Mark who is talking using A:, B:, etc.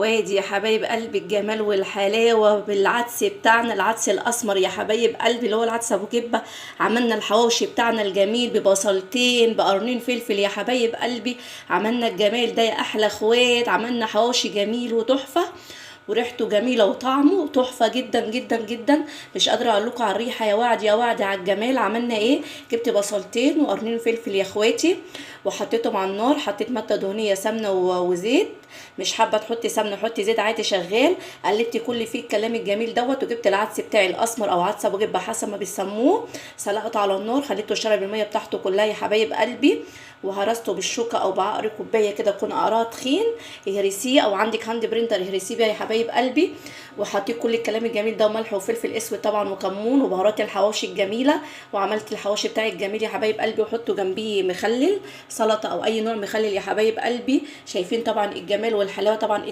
A: وادي يا حبايب قلبي الجمال والحلاوه بالعدس بتاعنا، العدس الاسمر يا حبايب قلبي اللي هو العدس ابو كبه. عملنا الحواوشي بتاعنا الجميل ببصلتين بقرنين فلفل يا حبايب قلبي. عملنا الجمال ده يا احلى اخوات، عملنا حواوشي جميل وتحفه، وريحته جميله وطعمه تحفه جدا جدا جدا. مش قادره اقول لكم على الريحه، يا وعد يا وعد على الجمال. عملنا ايه؟ جبت بصلتين وقرنين فلفل يا اخواتي، وحطيتهم على النار. حطيت ماده دهنيه سمنه وزيت، مش حابه تحطي سمنه حطي زيت عادي شغال. قلبت كل فيه الكلام الجميل دوت، وجبت العدس بتاعي الاسمر او عدس ابو جبه حسب ما بيسموه. سلقته على النار، خليته يشرب الميه بتاعته كلها يا حبايب قلبي، وهرسته بالشوكه او بعقر كوبايه كده يكون قراه تخين. اهرسيه او عندك هاند بريندر اهرسيه بيها يا حبايب قلبي. وحطيت كل الكلام الجميل ده وملح وفلفل اسود طبعا وكمون وبهارات الحواوشي الجميله. وعملت الحواوشي بتاعي الجميل يا حبايب قلبي، وحطه جنبيه مخلل سلطه او اي نوع مخلل يا حبايب قلبي. شايفين طبعا الجمال والحلاوه طبعا.